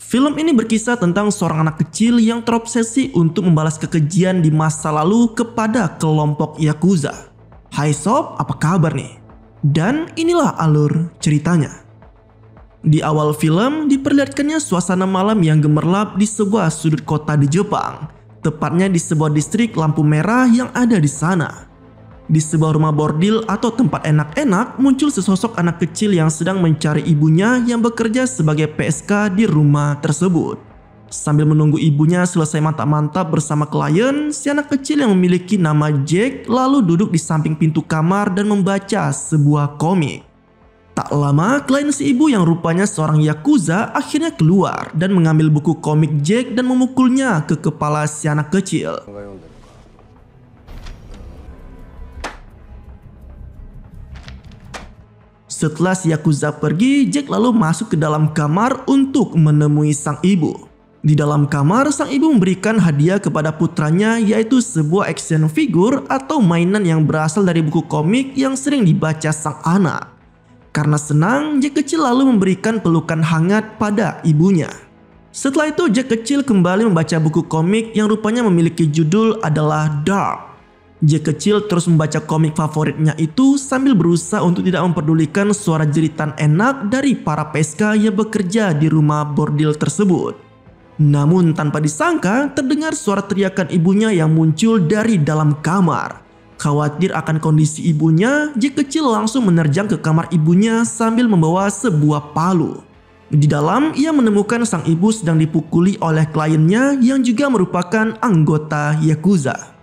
Film ini berkisah tentang seorang anak kecil yang terobsesi untuk membalas kekejian di masa lalu kepada kelompok Yakuza. Hai sob, apa kabar nih? Dan inilah alur ceritanya. Di awal film diperlihatkannya suasana malam yang gemerlap di sebuah sudut kota di Jepang, tepatnya di sebuah distrik lampu merah yang ada di sana. Di sebuah rumah bordil atau tempat enak-enak muncul sesosok anak kecil yang sedang mencari ibunya yang bekerja sebagai PSK di rumah tersebut. Sambil menunggu ibunya selesai mantap-mantap bersama klien, si anak kecil yang memiliki nama Jack lalu duduk di samping pintu kamar dan membaca sebuah komik. Tak lama, klien si ibu yang rupanya seorang Yakuza akhirnya keluar dan mengambil buku komik Jack dan memukulnya ke kepala si anak kecil. Setelah si Yakuza pergi, Jack lalu masuk ke dalam kamar untuk menemui sang ibu. Di dalam kamar, sang ibu memberikan hadiah kepada putranya, yaitu sebuah action figure atau mainan yang berasal dari buku komik yang sering dibaca sang anak. Karena senang, Jack kecil lalu memberikan pelukan hangat pada ibunya. Setelah itu, Jack kecil kembali membaca buku komik yang rupanya memiliki judul adalah Dark. Jack kecil terus membaca komik favoritnya itu sambil berusaha untuk tidak memperdulikan suara jeritan enak dari para PSK yang bekerja di rumah bordil tersebut. Namun tanpa disangka terdengar suara teriakan ibunya yang muncul dari dalam kamar. Khawatir akan kondisi ibunya, Jack kecil langsung menerjang ke kamar ibunya sambil membawa sebuah palu. Di dalam ia menemukan sang ibu sedang dipukuli oleh kliennya yang juga merupakan anggota Yakuza.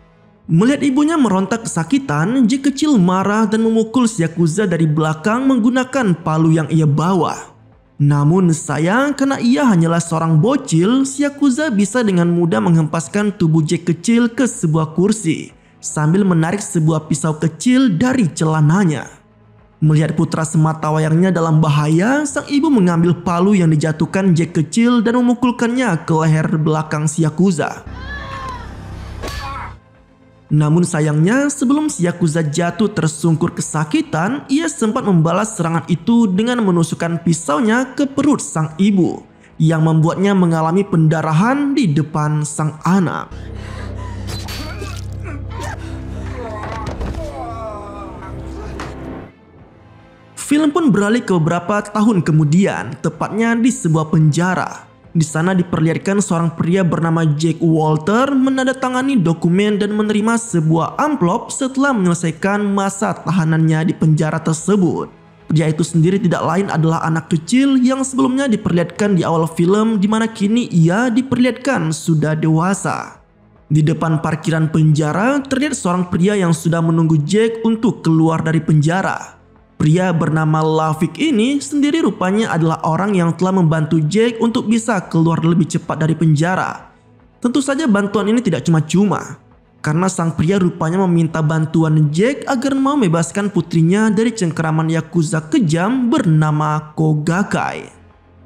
Melihat ibunya merontak kesakitan, Jack kecil marah dan memukul si Yakuza dari belakang menggunakan palu yang ia bawa. Namun sayang, karena ia hanyalah seorang bocil, si Yakuza bisa dengan mudah menghempaskan tubuh Jack kecil ke sebuah kursi sambil menarik sebuah pisau kecil dari celananya. Melihat putra sematawayangnya dalam bahaya, sang ibu mengambil palu yang dijatuhkan Jack kecil dan memukulkannya ke leher belakang si Yakuza. Namun sayangnya, sebelum si Yakuza jatuh tersungkur kesakitan, ia sempat membalas serangan itu dengan menusukkan pisaunya ke perut sang ibu, yang membuatnya mengalami pendarahan di depan sang anak. Film pun beralih ke beberapa tahun kemudian, tepatnya di sebuah penjara. Di sana diperlihatkan seorang pria bernama Jack Walter menandatangani dokumen dan menerima sebuah amplop setelah menyelesaikan masa tahanannya di penjara tersebut. Pria itu sendiri tidak lain adalah anak kecil yang sebelumnya diperlihatkan di awal film, di mana kini ia diperlihatkan sudah dewasa. Di depan parkiran penjara terlihat seorang pria yang sudah menunggu Jack untuk keluar dari penjara. Pria bernama Lavik ini sendiri rupanya adalah orang yang telah membantu Jack untuk bisa keluar lebih cepat dari penjara. Tentu saja bantuan ini tidak cuma-cuma, karena sang pria rupanya meminta bantuan Jack agar mau membebaskan putrinya dari cengkeraman Yakuza kejam bernama Kogakai.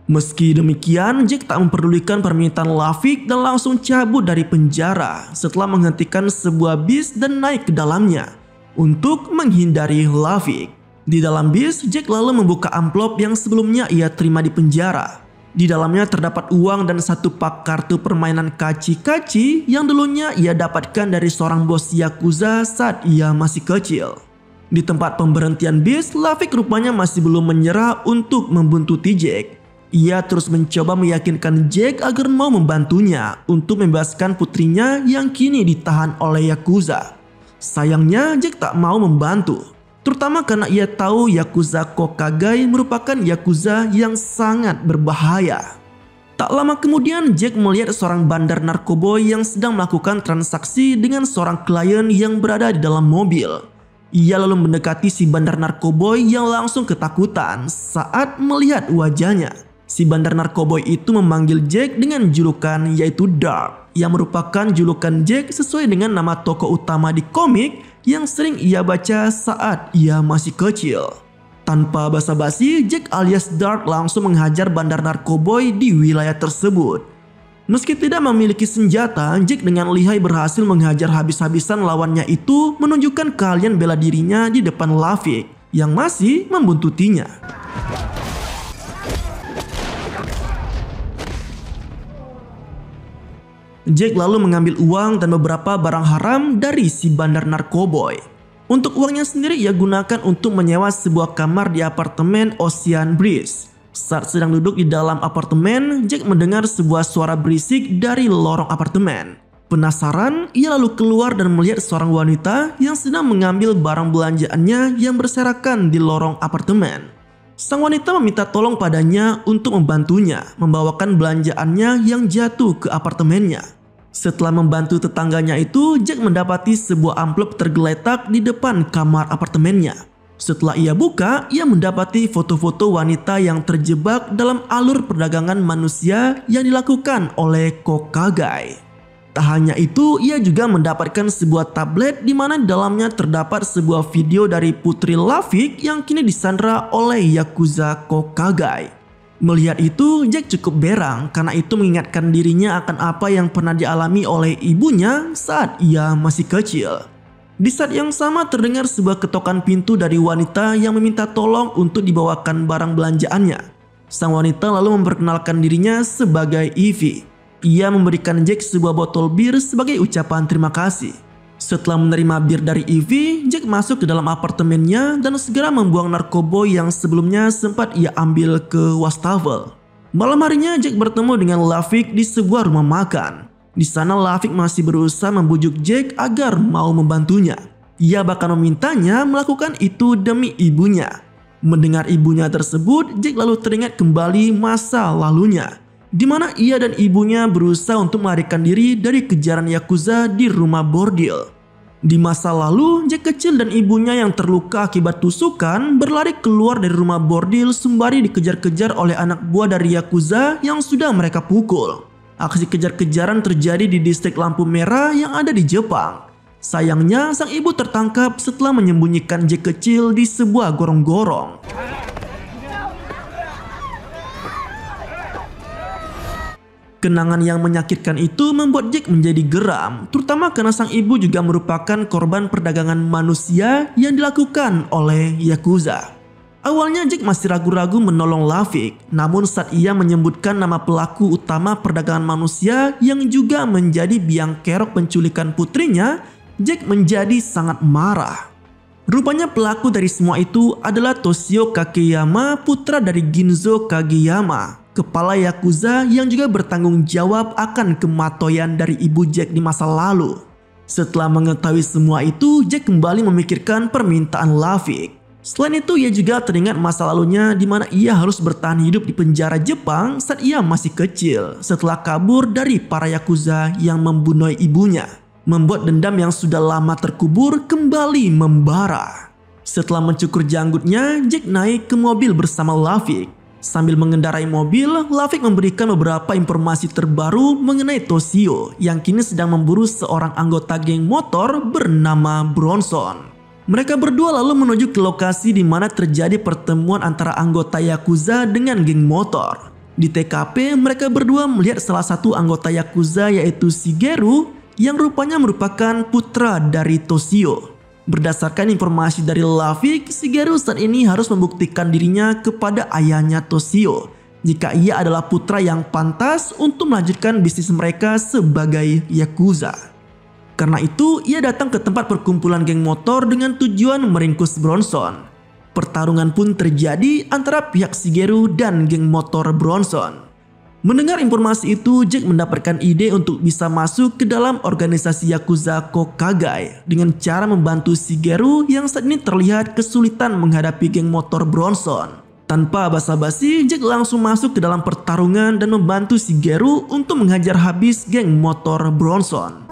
Meski demikian, Jack tak memperdulikan permintaan Lavik dan langsung cabut dari penjara setelah menghentikan sebuah bis dan naik ke dalamnya untuk menghindari Lavik. Di dalam bis, Jack lalu membuka amplop yang sebelumnya ia terima di penjara. Di dalamnya terdapat uang dan satu pak kartu permainan kaci-kaci yang dulunya ia dapatkan dari seorang bos Yakuza saat ia masih kecil. Di tempat pemberhentian bis, Lavik rupanya masih belum menyerah untuk membuntuti Jack. Ia terus mencoba meyakinkan Jack agar mau membantunya untuk membebaskan putrinya yang kini ditahan oleh Yakuza. Sayangnya Jack tak mau membantu, terutama karena ia tahu Yakuza Kogakai merupakan Yakuza yang sangat berbahaya. Tak lama kemudian Jack melihat seorang bandar narkoboy yang sedang melakukan transaksi dengan seorang klien yang berada di dalam mobil. Ia lalu mendekati si bandar narkoboy yang langsung ketakutan saat melihat wajahnya. Si bandar narkoboy itu memanggil Jack dengan julukan yaitu Dark, yang merupakan julukan Jack sesuai dengan nama tokoh utama di komik yang sering ia baca saat ia masih kecil. Tanpa basa-basi, Jack alias Dark langsung menghajar bandar narkoboy di wilayah tersebut. Meski tidak memiliki senjata, Jack dengan lihai berhasil menghajar habis-habisan lawannya itu, menunjukkan keahlian bela dirinya di depan Lavik yang masih membuntutinya. Jack lalu mengambil uang dan beberapa barang haram dari si bandar narkoboy. Untuk uangnya sendiri ia gunakan untuk menyewa sebuah kamar di apartemen Ocean Breeze. Saat sedang duduk di dalam apartemen, Jack mendengar sebuah suara berisik dari lorong apartemen. Penasaran, ia lalu keluar dan melihat seorang wanita yang sedang mengambil barang belanjaannya yang berserakan di lorong apartemen. Sang wanita meminta tolong padanya untuk membantunya membawakan belanjaannya yang jatuh ke apartemennya. Setelah membantu tetangganya itu, Jack mendapati sebuah amplop tergeletak di depan kamar apartemennya. Setelah ia buka, ia mendapati foto-foto wanita yang terjebak dalam alur perdagangan manusia yang dilakukan oleh Kokagai. Tak hanya itu, ia juga mendapatkan sebuah tablet di mana dalamnya terdapat sebuah video dari Putri Lavik yang kini disandra oleh Yakuza Kokagai. Melihat itu, Jack cukup berang karena itu mengingatkan dirinya akan apa yang pernah dialami oleh ibunya saat ia masih kecil. Di saat yang sama terdengar sebuah ketokan pintu dari wanita yang meminta tolong untuk dibawakan barang belanjaannya. Sang wanita lalu memperkenalkan dirinya sebagai Ivy. Ia memberikan Jack sebuah botol bir sebagai ucapan terima kasih. Setelah menerima bir dari Ivy, Jack masuk ke dalam apartemennya dan segera membuang narkoboy yang sebelumnya sempat ia ambil ke wastafel. Malam harinya Jack bertemu dengan Lavik di sebuah rumah makan. Di sana Lavik masih berusaha membujuk Jack agar mau membantunya. Ia bahkan memintanya melakukan itu demi ibunya. Mendengar ibunya tersebut, Jack lalu teringat kembali masa lalunya, di mana ia dan ibunya berusaha untuk melarikan diri dari kejaran Yakuza di rumah bordil. Di masa lalu, Jack kecil dan ibunya yang terluka akibat tusukan berlari keluar dari rumah bordil sembari dikejar-kejar oleh anak buah dari Yakuza yang sudah mereka pukul. Aksi kejar-kejaran terjadi di distrik lampu merah yang ada di Jepang. Sayangnya, sang ibu tertangkap setelah menyembunyikan Jack kecil di sebuah gorong-gorong. Kenangan yang menyakitkan itu membuat Jack menjadi geram, terutama karena sang ibu juga merupakan korban perdagangan manusia yang dilakukan oleh Yakuza. Awalnya Jack masih ragu-ragu menolong Lavik, namun saat ia menyebutkan nama pelaku utama perdagangan manusia yang juga menjadi biang kerok penculikan putrinya, Jack menjadi sangat marah. Rupanya pelaku dari semua itu adalah Toshio Kageyama, putra dari Ginzo Kageyama, kepala Yakuza yang juga bertanggung jawab akan kematian dari ibu Jack di masa lalu. Setelah mengetahui semua itu, Jack kembali memikirkan permintaan Lavik. Selain itu, ia juga teringat masa lalunya di mana ia harus bertahan hidup di penjara Jepang saat ia masih kecil setelah kabur dari para Yakuza yang membunuh ibunya, membuat dendam yang sudah lama terkubur kembali membara. Setelah mencukur janggutnya, Jack naik ke mobil bersama Lavik. Sambil mengendarai mobil, Lavik memberikan beberapa informasi terbaru mengenai Toshio yang kini sedang memburu seorang anggota geng motor bernama Bronson. Mereka berdua lalu menuju ke lokasi di mana terjadi pertemuan antara anggota Yakuza dengan geng motor. Di TKP, mereka berdua melihat salah satu anggota Yakuza yaitu Shigeru yang rupanya merupakan putra dari Toshio. Berdasarkan informasi dari Lavik, Shigeru saat ini harus membuktikan dirinya kepada ayahnya Toshio jika ia adalah putra yang pantas untuk melanjutkan bisnis mereka sebagai Yakuza. Karena itu, ia datang ke tempat perkumpulan geng motor dengan tujuan meringkus Bronson. Pertarungan pun terjadi antara pihak Shigeru dan geng motor Bronson. Mendengar informasi itu, Jack mendapatkan ide untuk bisa masuk ke dalam organisasi Yakuza Kokagai dengan cara membantu Shigeru yang saat ini terlihat kesulitan menghadapi geng motor Bronson. Tanpa basa-basi, Jack langsung masuk ke dalam pertarungan dan membantu Shigeru untuk menghajar habis geng motor Bronson.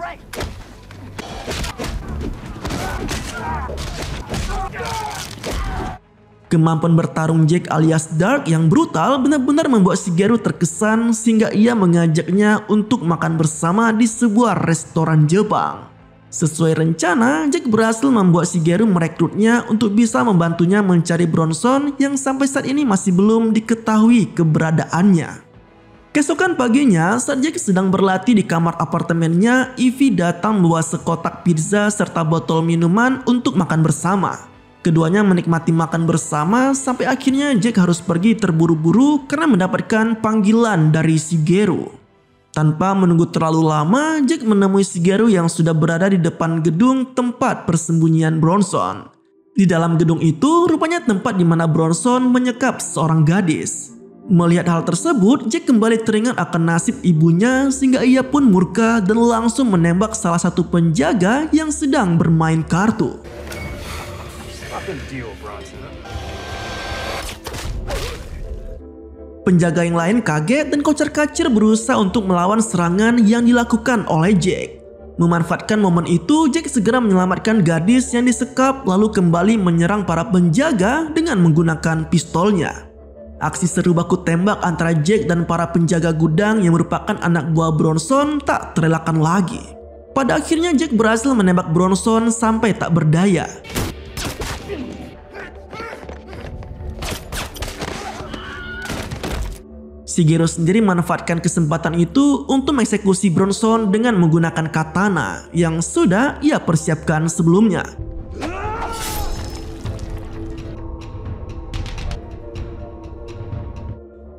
Kemampuan bertarung Jack alias Dark yang brutal benar-benar membuat Shigeru terkesan sehingga ia mengajaknya untuk makan bersama di sebuah restoran Jepang. Sesuai rencana, Jack berhasil membuat Shigeru merekrutnya untuk bisa membantunya mencari Bronson yang sampai saat ini masih belum diketahui keberadaannya. Keesokan paginya, saat Jack sedang berlatih di kamar apartemennya, Ivy datang membawa sekotak pizza serta botol minuman untuk makan bersama. Keduanya menikmati makan bersama sampai akhirnya Jack harus pergi terburu-buru karena mendapatkan panggilan dari Shigeru. Tanpa menunggu terlalu lama, Jack menemui Shigeru yang sudah berada di depan gedung tempat persembunyian Bronson. Di dalam gedung itu, rupanya tempat di mana Bronson menyekap seorang gadis. Melihat hal tersebut, Jack kembali teringat akan nasib ibunya sehingga ia pun murka dan langsung menembak salah satu penjaga yang sedang bermain kartu. Penjaga yang lain kaget dan kocar-kacir berusaha untuk melawan serangan yang dilakukan oleh Jack. Memanfaatkan momen itu, Jack segera menyelamatkan gadis yang disekap lalu kembali menyerang para penjaga dengan menggunakan pistolnya. Aksi seru baku tembak antara Jack dan para penjaga gudang yang merupakan anak buah Bronson tak terelakkan lagi. Pada akhirnya Jack berhasil menembak Bronson sampai tak berdaya. Shigeru sendiri memanfaatkan kesempatan itu untuk mengeksekusi Bronson dengan menggunakan katana yang sudah ia persiapkan sebelumnya.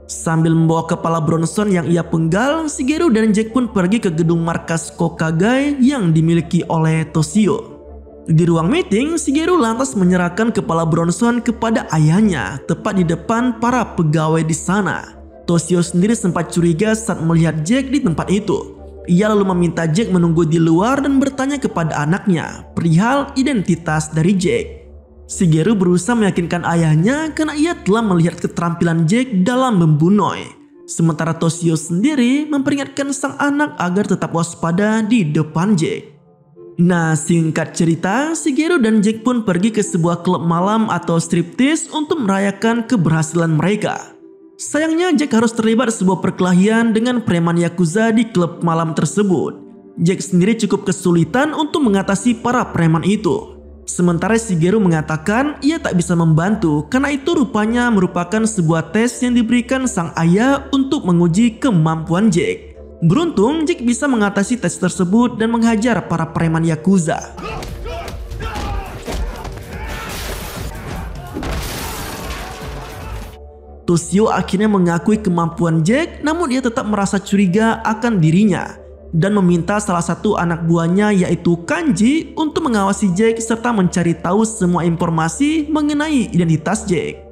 Sambil membawa kepala Bronson yang ia penggal, Shigeru dan Jack pun pergi ke gedung markas Kokagai yang dimiliki oleh Toshio. Di ruang meeting, Shigeru lantas menyerahkan kepala Bronson kepada ayahnya tepat di depan para pegawai di sana. Toshio sendiri sempat curiga saat melihat Jack di tempat itu. Ia lalu meminta Jack menunggu di luar dan bertanya kepada anaknya perihal identitas dari Jack. Shigeru berusaha meyakinkan ayahnya karena ia telah melihat keterampilan Jack dalam membunuh. Sementara Toshio sendiri memperingatkan sang anak agar tetap waspada di depan Jack. Nah, singkat cerita, Shigeru dan Jack pun pergi ke sebuah klub malam atau striptease untuk merayakan keberhasilan mereka. Sayangnya Jack harus terlibat sebuah perkelahian dengan preman Yakuza di klub malam tersebut. Jack sendiri cukup kesulitan untuk mengatasi para preman itu. Sementara Shigeru mengatakan ia tak bisa membantu karena itu rupanya merupakan sebuah tes yang diberikan sang ayah untuk menguji kemampuan Jack. Beruntung Jack bisa mengatasi tes tersebut dan menghajar para preman Yakuza. Toshio akhirnya mengakui kemampuan Jack, namun ia tetap merasa curiga akan dirinya dan meminta salah satu anak buahnya yaitu Kanji untuk mengawasi Jack serta mencari tahu semua informasi mengenai identitas Jack.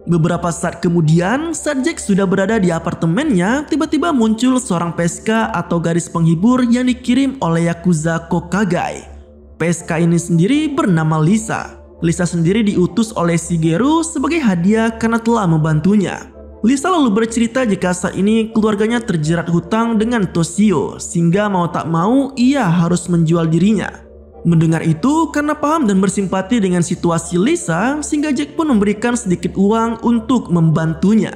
Beberapa saat kemudian, saat Jack sudah berada di apartemennya, tiba-tiba muncul seorang PSK atau gadis penghibur yang dikirim oleh Yakuza Kokagai. PSK ini sendiri bernama Lisa. Lisa sendiri diutus oleh Shigeru sebagai hadiah karena telah membantunya. Lisa lalu bercerita jika saat ini keluarganya terjerat hutang dengan Toshio sehingga mau tak mau ia harus menjual dirinya. Mendengar itu, karena paham dan bersimpati dengan situasi Lisa, sehingga Jack pun memberikan sedikit uang untuk membantunya.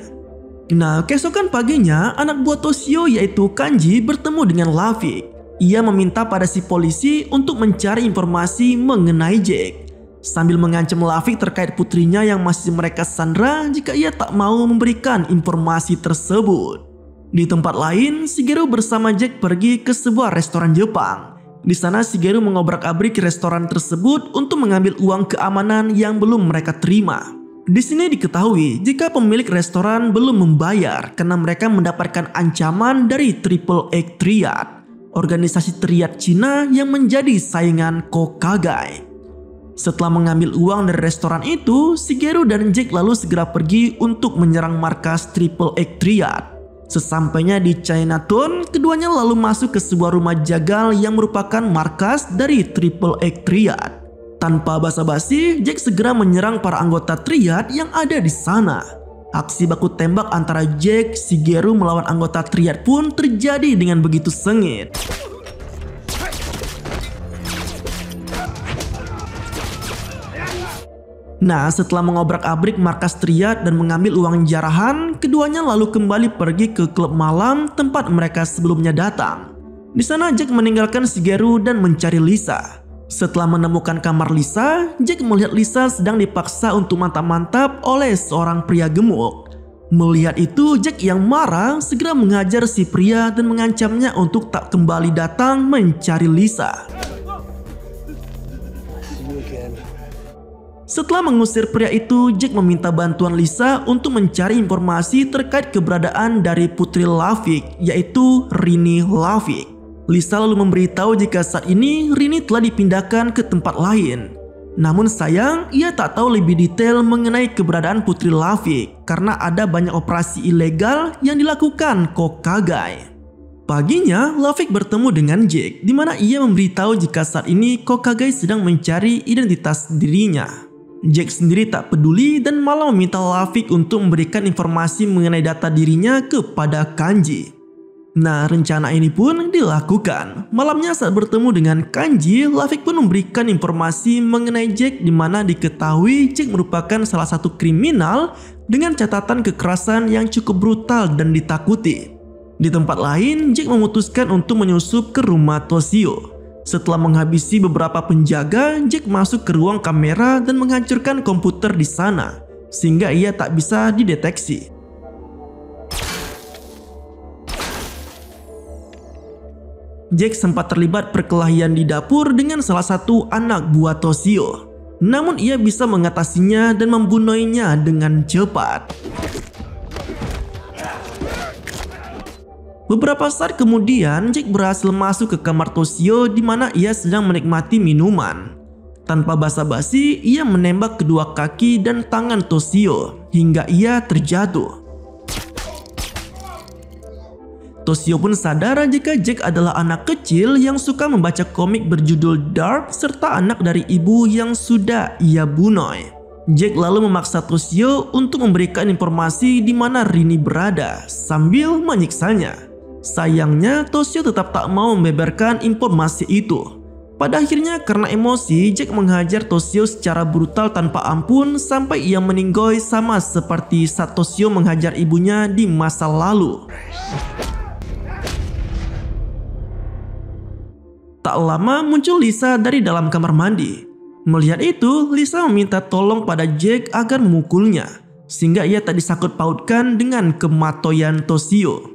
Nah, keesokan paginya anak buah Toshio yaitu Kanji bertemu dengan Luffy. Ia meminta pada si polisi untuk mencari informasi mengenai Jack, sambil mengancam Luffy terkait putrinya yang masih mereka sandra jika ia tak mau memberikan informasi tersebut. Di tempat lain, Shigeru bersama Jack pergi ke sebuah restoran Jepang. Di sana Shigeru mengobrak-abrik restoran tersebut untuk mengambil uang keamanan yang belum mereka terima. Di sini diketahui jika pemilik restoran belum membayar karena mereka mendapatkan ancaman dari Triple Egg Triad, organisasi triad Cina yang menjadi saingan Kokagai. Setelah mengambil uang dari restoran itu, Shigeru dan Jack lalu segera pergi untuk menyerang markas Triple Egg Triad. Sesampainya di Chinatown, keduanya lalu masuk ke sebuah rumah jagal yang merupakan markas dari Triple Egg Triad. Tanpa basa-basi, Jack segera menyerang para anggota Triad yang ada di sana. Aksi baku tembak antara Jack, Shigeru melawan anggota Triad pun terjadi dengan begitu sengit. Nah, setelah mengobrak-abrik markas Triad dan mengambil uang jarahan, keduanya lalu kembali pergi ke klub malam tempat mereka sebelumnya datang. Di sana Jack meninggalkan Shigeru dan mencari Lisa. Setelah menemukan kamar Lisa, Jack melihat Lisa sedang dipaksa untuk mantap-mantap oleh seorang pria gemuk. Melihat itu, Jack yang marah segera menghajar si pria dan mengancamnya untuk tak kembali datang mencari Lisa. Setelah mengusir pria itu, Jack meminta bantuan Lisa untuk mencari informasi terkait keberadaan dari putri Lafitte, yaitu Rini Lafitte. Lisa lalu memberitahu jika saat ini Rini telah dipindahkan ke tempat lain. Namun sayang, ia tak tahu lebih detail mengenai keberadaan putri Lafitte karena ada banyak operasi ilegal yang dilakukan Kokagai. Paginya, Lafitte bertemu dengan Jack, di mana ia memberitahu jika saat ini Kokagai sedang mencari identitas dirinya. Jack sendiri tak peduli dan malah meminta Lafitte untuk memberikan informasi mengenai data dirinya kepada Kanji. Nah, rencana ini pun dilakukan. Malamnya saat bertemu dengan Kanji, Lafitte pun memberikan informasi mengenai Jack, di mana diketahui Jack merupakan salah satu kriminal dengan catatan kekerasan yang cukup brutal dan ditakuti. Di tempat lain, Jack memutuskan untuk menyusup ke rumah Toshio. Setelah menghabisi beberapa penjaga, Jack masuk ke ruang kamera dan menghancurkan komputer di sana, sehingga ia tak bisa dideteksi. Jack sempat terlibat perkelahian di dapur dengan salah satu anak buah Toshio. Namun ia bisa mengatasinya dan membunuhnya dengan cepat. Beberapa saat kemudian, Jack berhasil masuk ke kamar Toshio di mana ia sedang menikmati minuman. Tanpa basa-basi, ia menembak kedua kaki dan tangan Toshio hingga ia terjatuh. Toshio pun sadar jika Jack adalah anak kecil yang suka membaca komik berjudul Dark serta anak dari ibu yang sudah ia bunuh. Jack lalu memaksa Toshio untuk memberikan informasi di mana Rini berada sambil menyiksanya. Sayangnya, Toshio tetap tak mau membeberkan informasi itu. Pada akhirnya, karena emosi, Jack menghajar Toshio secara brutal tanpa ampun sampai ia meninggoy, sama seperti saat Toshio menghajar ibunya di masa lalu. Tak lama muncul Lisa dari dalam kamar mandi. Melihat itu, Lisa meminta tolong pada Jack agar memukulnya, sehingga ia tak disangkut pautkan dengan kematoyan Toshio.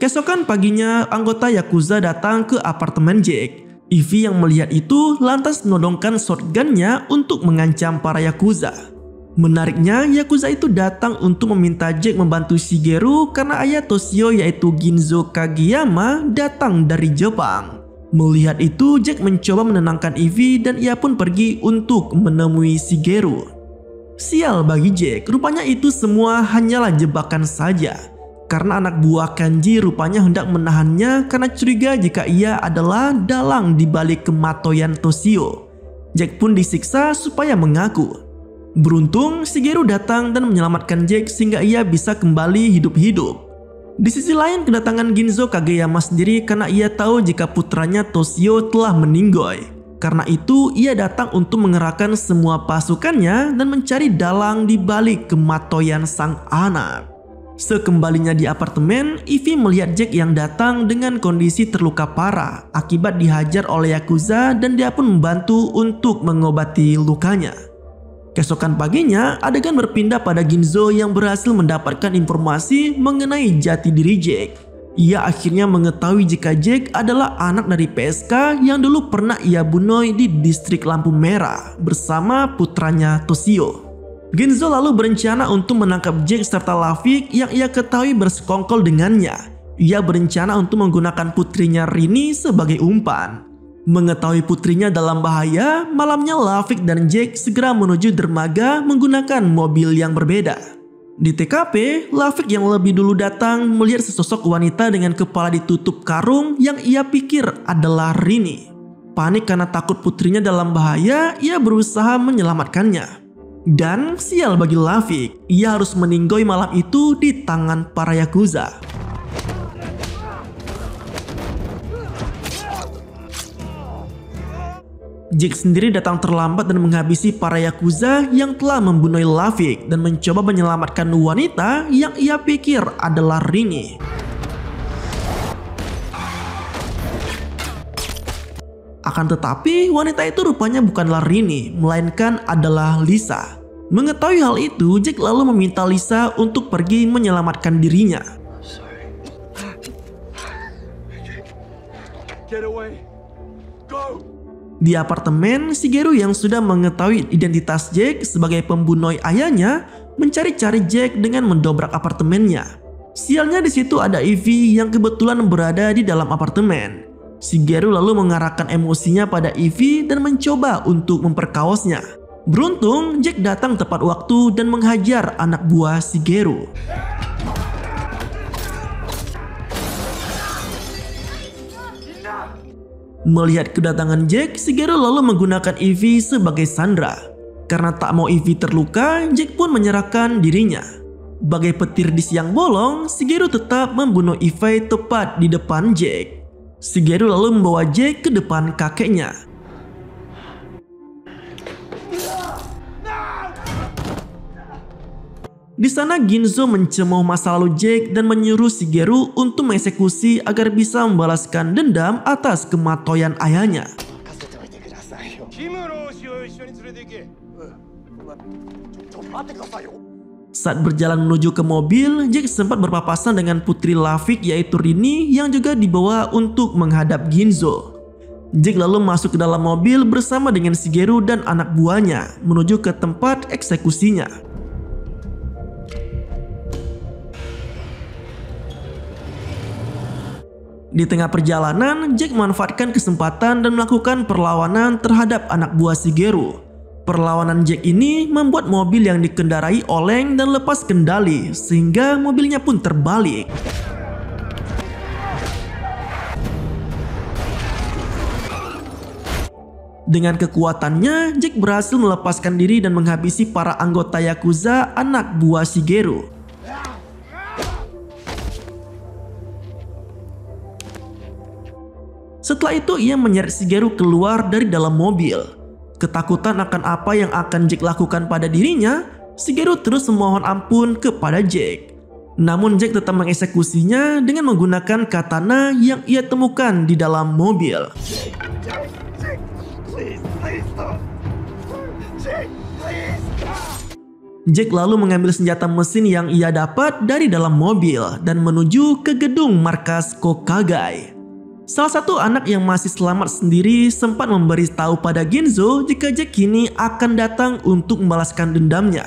Keesokan paginya, anggota Yakuza datang ke apartemen Jack. Ivy yang melihat itu lantas menodongkan shotgunnya untuk mengancam para Yakuza. Menariknya, Yakuza itu datang untuk meminta Jack membantu Shigeru karena ayah Toshio yaitu Ginzo Kageyama datang dari Jepang. Melihat itu, Jack mencoba menenangkan Ivy dan ia pun pergi untuk menemui Shigeru. Sial bagi Jack, rupanya itu semua hanyalah jebakan saja. Karena anak buah Kanji rupanya hendak menahannya karena curiga jika ia adalah dalang di balik kematoyan Toshio. Jack pun disiksa supaya mengaku. Beruntung, Shigeru datang dan menyelamatkan Jack sehingga ia bisa kembali hidup-hidup. Di sisi lain, kedatangan Ginzo Kageyama sendiri karena ia tahu jika putranya Toshio telah meninggoy. Karena itu, ia datang untuk mengerahkan semua pasukannya dan mencari dalang di balik kematoyan sang anak. Sekembalinya di apartemen, Ivy melihat Jack yang datang dengan kondisi terluka parah akibat dihajar oleh Yakuza dan dia pun membantu untuk mengobati lukanya. Keesokan paginya, adegan berpindah pada Ginzo yang berhasil mendapatkan informasi mengenai jati diri Jack. Ia akhirnya mengetahui jika Jack adalah anak dari PSK yang dulu pernah ia bunuh di distrik lampu merah bersama putranya Toshio. Ginzo lalu berencana untuk menangkap Jack serta Lafitte yang ia ketahui bersekongkol dengannya. Ia berencana untuk menggunakan putrinya Rini sebagai umpan. Mengetahui putrinya dalam bahaya, malamnya Lafitte dan Jack segera menuju dermaga menggunakan mobil yang berbeda. Di TKP, Lafitte yang lebih dulu datang melihat sesosok wanita dengan kepala ditutup karung yang ia pikir adalah Rini. Panik karena takut putrinya dalam bahaya, ia berusaha menyelamatkannya. Dan sial bagi Lafitte, ia harus meninggoy malam itu di tangan para Yakuza. Jack sendiri datang terlambat dan menghabisi para Yakuza yang telah membunuh Lafitte dan mencoba menyelamatkan wanita yang ia pikir adalah Rini. Akan tetapi, wanita itu rupanya bukanlah Rini, melainkan adalah Lisa. Mengetahui hal itu, Jack lalu meminta Lisa untuk pergi menyelamatkan dirinya. Di apartemen, Shigeru yang sudah mengetahui identitas Jack sebagai pembunuh ayahnya mencari-cari Jack dengan mendobrak apartemennya. Sialnya di situ ada Ivy yang kebetulan berada di dalam apartemen. Shigeru lalu mengarahkan emosinya pada Ivy dan mencoba untuk memperkaosnya. Beruntung, Jack datang tepat waktu dan menghajar anak buah Shigeru. Melihat kedatangan Jack, Shigeru lalu menggunakan Ivy sebagai sandera. Karena tak mau Ivy terluka, Jack pun menyerahkan dirinya. Bagai petir di siang bolong, Shigeru tetap membunuh Ivy tepat di depan Jack. Shigeru lalu membawa Jack ke depan kakeknya. Di sana Ginzo mencemooh masa lalu Jack dan menyuruh Shigeru untuk mengeksekusi agar bisa membalaskan dendam atas kematian ayahnya. Saat berjalan menuju ke mobil, Jack sempat berpapasan dengan putri Lavik yaitu Rini yang juga dibawa untuk menghadap Ginzo. Jack lalu masuk ke dalam mobil bersama dengan Shigeru dan anak buahnya menuju ke tempat eksekusinya. Di tengah perjalanan, Jack memanfaatkan kesempatan dan melakukan perlawanan terhadap anak buah Shigeru. Perlawanan Jack ini membuat mobil yang dikendarai oleng dan lepas kendali sehingga mobilnya pun terbalik. Dengan kekuatannya, Jack berhasil melepaskan diri dan menghabisi para anggota Yakuza anak buah Shigeru. Setelah itu ia menyeret Shigeru keluar dari dalam mobil. Ketakutan akan apa yang akan Jack lakukan pada dirinya, Shigeru terus memohon ampun kepada Jack. Namun Jack tetap mengeksekusinya dengan menggunakan katana yang ia temukan di dalam mobil. Jack lalu mengambil senjata mesin yang ia dapat dari dalam mobil dan menuju ke gedung markas Kokagai. Salah satu anak yang masih selamat sendiri sempat memberi tahu pada Ginzo jika Jack kini akan datang untuk membalaskan dendamnya.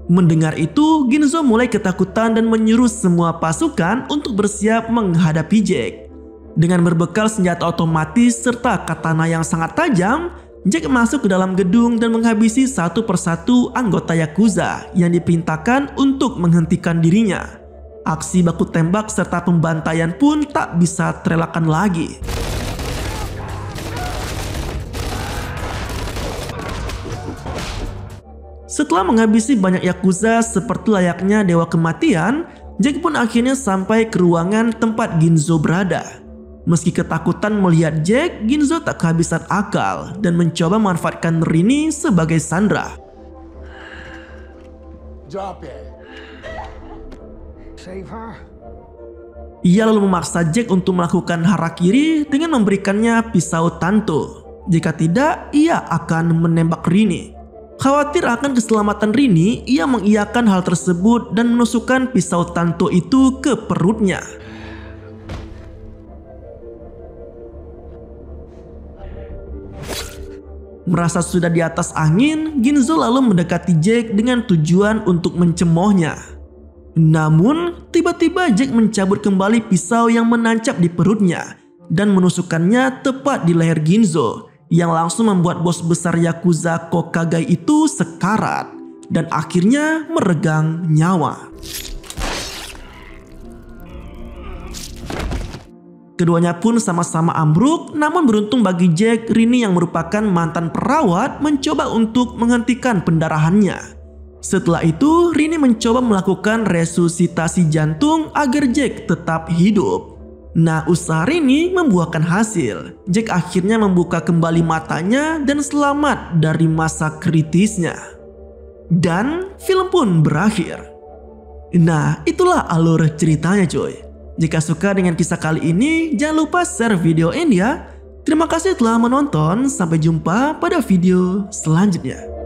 Mendengar itu, Ginzo mulai ketakutan dan menyuruh semua pasukan untuk bersiap menghadapi Jack. Dengan berbekal senjata otomatis serta katana yang sangat tajam, Jack masuk ke dalam gedung dan menghabisi satu persatu anggota Yakuza yang diperintahkan untuk menghentikan dirinya. Aksi baku tembak serta pembantaian pun tak bisa terelakkan lagi. Setelah menghabisi banyak Yakuza seperti layaknya dewa kematian, Jack pun akhirnya sampai ke ruangan tempat Ginzo berada. Meski ketakutan melihat Jack, Ginzo tak kehabisan akal dan mencoba memanfaatkan Rini sebagai sandera. Ia lalu memaksa Jack untuk melakukan harakiri dengan memberikannya pisau tanto. Jika tidak, ia akan menembak Rini. Khawatir akan keselamatan Rini, ia mengiyakan hal tersebut dan menusukkan pisau tanto itu ke perutnya. Merasa sudah di atas angin, Ginzo lalu mendekati Jack dengan tujuan untuk mencemoohnya. Namun, tiba-tiba Jack mencabut kembali pisau yang menancap di perutnya dan menusukkannya tepat di leher Ginzo, yang langsung membuat bos besar Yakuza Kokagai itu sekarat dan akhirnya meregang nyawa. Keduanya pun sama-sama ambruk, namun beruntung bagi Jack, Rini yang merupakan mantan perawat mencoba untuk menghentikan pendarahannya. Setelah itu, Rini mencoba melakukan resusitasi jantung agar Jack tetap hidup. Nah, usaha Rini membuahkan hasil. Jack akhirnya membuka kembali matanya dan selamat dari masa kritisnya. Dan film pun berakhir. Nah, itulah alur ceritanya coy. Jika suka dengan kisah kali ini, jangan lupa share video ini ya. Terima kasih telah menonton, sampai jumpa pada video selanjutnya.